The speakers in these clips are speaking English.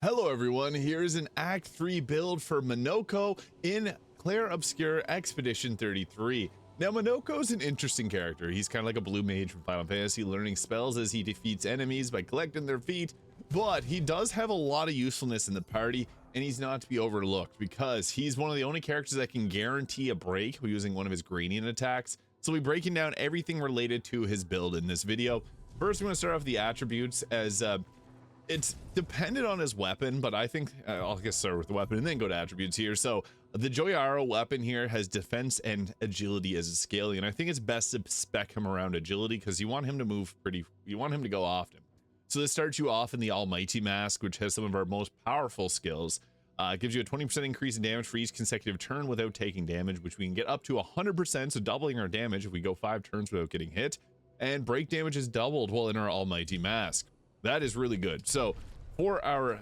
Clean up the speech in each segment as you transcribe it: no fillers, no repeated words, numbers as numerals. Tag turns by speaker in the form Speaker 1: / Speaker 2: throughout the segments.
Speaker 1: Hello everyone, here's an Act 3 build for Monoco in Clair Obscur Expedition 33. Now Monoco's an interesting character. He's kind of like a blue mage from Final Fantasy, learning spells as he defeats enemies by collecting their feet, but he does have a lot of usefulness in the party, and he's not to be overlooked because he's one of the only characters that can guarantee a break using one of his gradient attacks. So we'll be breaking down everything related to his build in this video. First, we're going to start off with the attributes as it's dependent on his weapon, but I think I'll just start with the weapon and then go to attributes here. So the Joyaro weapon here has defense and agility as a scaling, and I think it's best to spec him around agility because you want him to move you want him to go often. So this starts you off in the Almighty Mask, which has some of our most powerful skills. It gives you a 20% increase in damage for each consecutive turn without taking damage, which we can get up to 100%, so doubling our damage if we go 5 turns without getting hit. And break damage is doubled while in our Almighty Mask. That is really good. So for our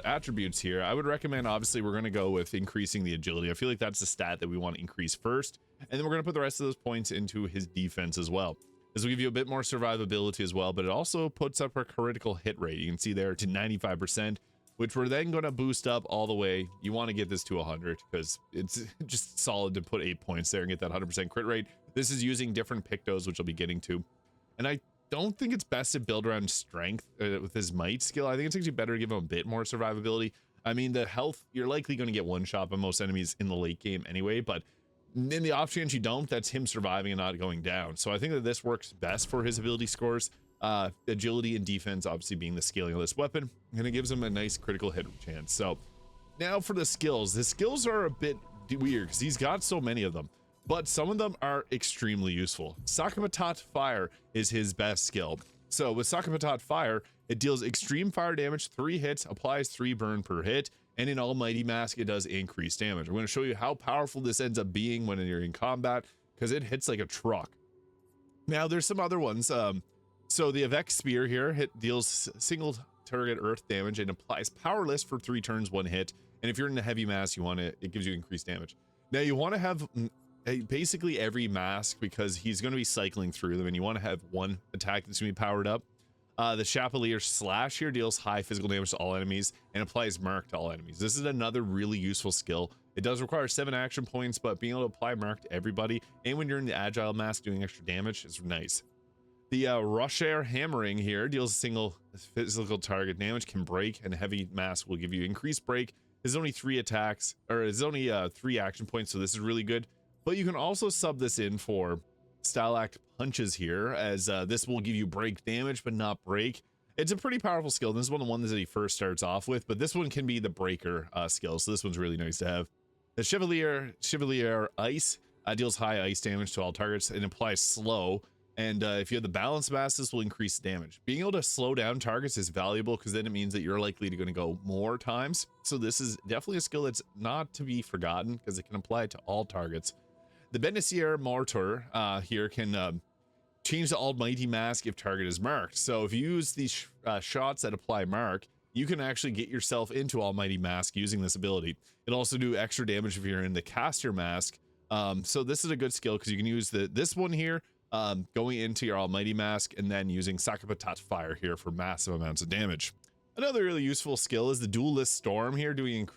Speaker 1: attributes here, I would recommend, obviously, we're going to go with increasing the agility. I feel like that's the stat that we want to increase first. And then we're going to put the rest of those points into his defense as well. This will give you a bit more survivability as well, but it also puts up our critical hit rate. You can see there to 95%, which we're then going to boost up all the way. You want to get this to 100 because it's just solid to put 8 points there and get that 100% crit rate. This is using different Pictos, which I'll be getting to. And I don't think it's best to build around strength with his might skill. I think it's actually better to give him a bit more survivability. I mean, the health, you're likely going to get one shot by most enemies in the late game anyway, but in the off chance you don't, that's him surviving and not going down. So I think that this works best for his ability scores. Agility and defense obviously being the scaling of this weapon, and it gives him a nice critical hit chance. So now for the skills are a bit weird because he's got so many of them, but some of them are extremely useful. Sakapatat Fire is his best skill. So with Sakapatat Fire, it deals extreme fire damage, 3 hits, applies 3 burn per hit, and in Almighty Mask, it does increase damage. I'm going to show you how powerful this ends up being when you're in combat, because it hits like a truck. Now, there's some other ones. So the Avec Spear here deals single target earth damage and applies powerless for 3 turns, 1 hit. And if you're in the heavy mask, it gives you increased damage. Now, you want to have basically every mask because he's going to be cycling through them, and you want to have one attack that's going to be powered up. The Chapelier Slash here deals high physical damage to all enemies and applies Mark to all enemies. This is another really useful skill. It does require 7 action points, but being able to apply Mark to everybody, and when you're in the Agile Mask doing extra damage, is nice. The Rush Air Hammering here deals single physical target damage, can break, and Heavy Mask will give you increased break. There's only 3 attacks, or there's only 3 action points, so this is really good. But you can also sub this in for Style Act Punches here, as this will give you break damage, but not break. It's a pretty powerful skill. This is one of the ones that he first starts off with, but this one can be the breaker skill, so this one's really nice to have. The Chevalier Ice deals high ice damage to all targets and applies slow. And if you have the balance mask, this will increase damage. Being able to slow down targets is valuable because then it means that you're likely to go more times. So this is definitely a skill that's not to be forgotten because it can apply to all targets. The Benessier Mortar here can change the Almighty Mask if target is marked. So if you use these shots that apply mark, you can actually get yourself into Almighty Mask using this ability. It'll also do extra damage if you're in the Caster Mask. So this is a good skill because you can use this one here, going into your Almighty Mask, and then using Sakapatat Fire here for massive amounts of damage. Another really useful skill is the Duelist Storm here, doing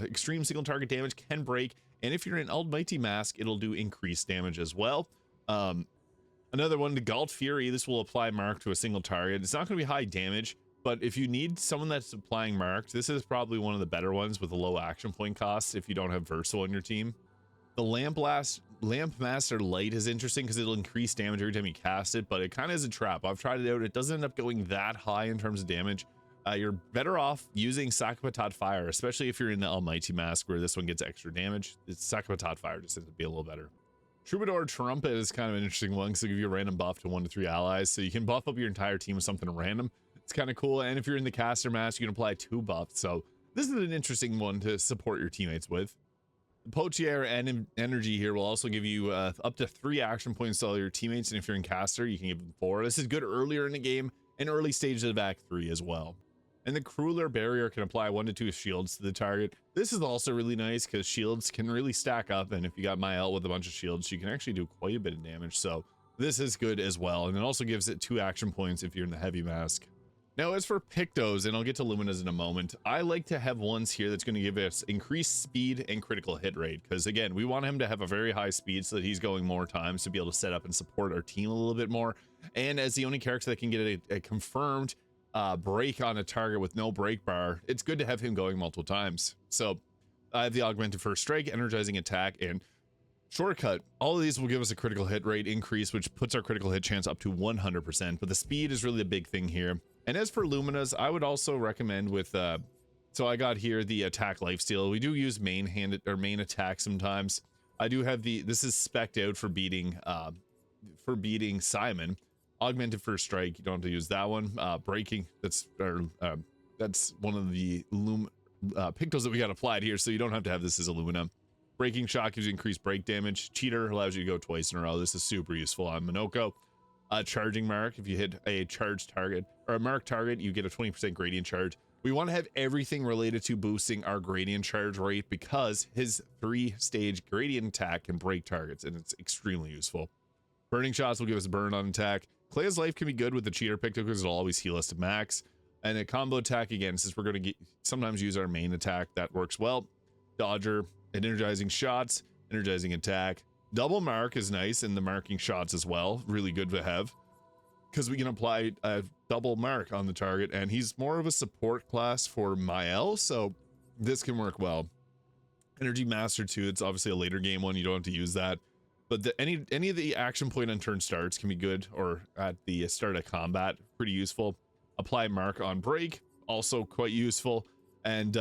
Speaker 1: extreme single target damage, can break, and if you're in Almighty Mask, it'll do increased damage as well. Another one, the Galt Fury, this will apply mark to a single target. It's not going to be high damage, but if you need someone that's applying marked, this is probably one of the better ones with a low action point cost if you don't have Versal on your team. The Lamp Master Light is interesting because it'll increase damage every time you cast it, but it kind of is a trap. I've tried it out. It doesn't end up going that high in terms of damage. You're better off using Sakapatat Fire, especially if you're in the Almighty Mask where this one gets extra damage. It's Sakapatat Fire just ends up being a little better. Troubadour Trumpet is kind of an interesting one because it'll give you a random buff to 1 to 3 allies, so you can buff up your entire team with something random. It's kind of cool, and if you're in the Caster Mask, you can apply 2 buffs, so this is an interesting one to support your teammates with. The Potier and Energy here will also give you up to 3 action points to all your teammates, and if you're in Caster, you can give them 4. This is good earlier in the game and early stages of Act 3 as well. And the Crueler Barrier can apply 1 to 2 shields to the target. This is also really nice because shields can really stack up, and if you got Mael with a bunch of shields, you can actually do quite a bit of damage, so this is good as well. And it also gives it 2 action points if you're in the Heavy Mask. Now, as for Pictos, and I'll get to Luminas in a moment, I like to have ones here that's going to give us increased speed and critical hit rate, because again, we want him to have a very high speed so that he's going more times to be able to set up and support our team a little bit more. And as the only character that can get a confirmed break on a target with no break bar, it's good to have him going multiple times. So I have the augmented first strike, energizing attack, and shortcut. All of these will give us a critical hit rate increase, which puts our critical hit chance up to 100%, but the speed is really the big thing here. And as for Luminas, I would also recommend with so I got here the attack lifesteal. We do use main attack sometimes. I do have this is spec'd out for beating Simon. Augmented first strike, you don't have to use that one. Breaking, that's one of the Pictos that we got applied here, so you don't have to have this as a Lumina. Breaking shot gives you increased break damage. Cheater allows you to go twice in a row. This is super useful on Monoco. Charging mark, if you hit a charged target or a marked target, you get a 20% gradient charge. We want to have everything related to boosting our gradient charge rate because his 3-stage gradient attack can break targets, and it's extremely useful. Burning shots will give us a burn on attack. Clay's life can be good with the cheater Picto because it'll always heal us to max. And a combo attack, again, since we're going to sometimes use our main attack, that works well. Dodger, and energizing shots, energizing attack. Double mark is nice, and the marking shots as well, really good to have because we can apply a double mark on the target, and he's more of a support class for Mael, so this can work well. Energy master too, it's obviously a later game one, you don't have to use that, but any of the action point on turn starts can be good, or at the start of combat, pretty useful. Apply mark on break, also quite useful, and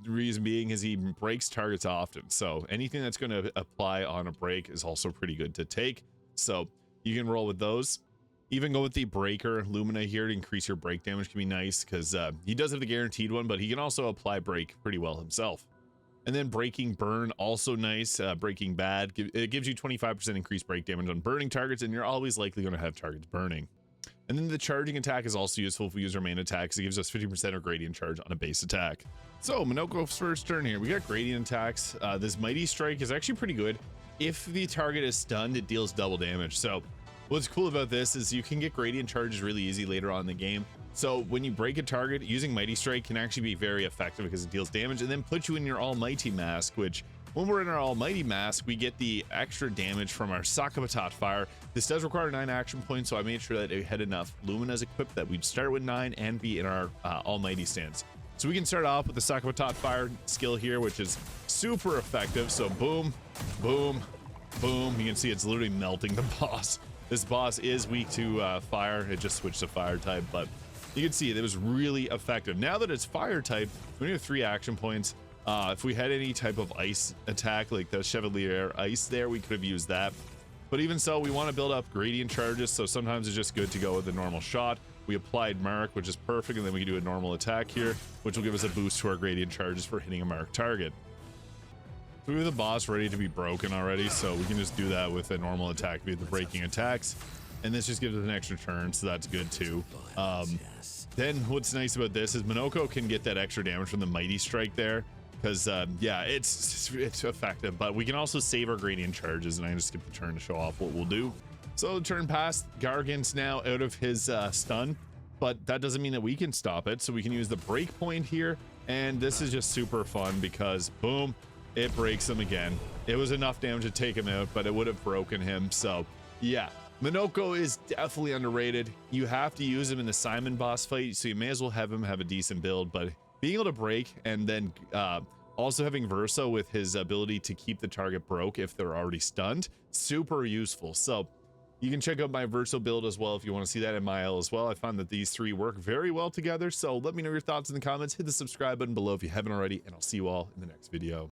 Speaker 1: the reason being is he breaks targets often, so anything that's going to apply on a break is also pretty good to take, so you can roll with those. Even go with the breaker Lumina here to increase your break damage can be nice because he does have the guaranteed one, but he can also apply break pretty well himself. And then breaking burn, also nice. Breaking bad, it gives you 25% increased break damage on burning targets, and you're always likely going to have targets burning. And then the charging attack is also useful if we use our main attacks. It gives us 50% of gradient charge on a base attack. So Monoco's first turn here, we got gradient attacks. This mighty strike is actually pretty good. If the target is stunned, it deals double damage. So what's cool about this is you can get gradient charges really easy later on in the game. So when you break a target, using mighty strike can actually be very effective because it deals damage and then puts you in your almighty mask, which when we're in our almighty mask, we get the extra damage from our Sakabatot fire. This does require 9 action points, so I made sure that it had enough Luminas equipped that we'd start with 9 and be in our almighty stance. So we can start off with the Sakabatot fire skill here, which is super effective. So boom, boom, boom. You can see it's literally melting the boss. This boss is weak to fire. It just switched to fire type, but you can see it was really effective. Now that it's fire type, we have 3 action points. If we had any type of ice attack, like the Chevalier ice there, we could have used that. But even so, we want to build up gradient charges, so sometimes it's just good to go with a normal shot. We applied mark, which is perfect, and then we can do a normal attack here, which will give us a boost to our gradient charges for hitting a marked target. So we have the boss ready to be broken already, so we can just do that with a normal attack via the breaking attacks. And this just gives us an extra turn, so that's good too. Then what's nice about this is Monoco can get that extra damage from the mighty strike there, because yeah, it's effective, but we can also save our gradient charges, and I just skip the turn to show off what we'll do. So the turn passed, Gargant's now out of his stun, but that doesn't mean that we can stop it, so we can use the break point here, and this is just super fun because boom, it breaks him again. It was enough damage to take him out, but it would have broken him. So yeah, Monoco is definitely underrated. You have to use him in the Simon boss fight, so you may as well have him have a decent build, but being able to break and then also having Verso with his ability to keep the target broke if they're already stunned, super useful. So you can check out my Verso build as well if you want to see that in Mael as well. I found that these 3 work very well together, so let me know your thoughts in the comments. Hit the subscribe button below if you haven't already, and I'll see you all in the next video.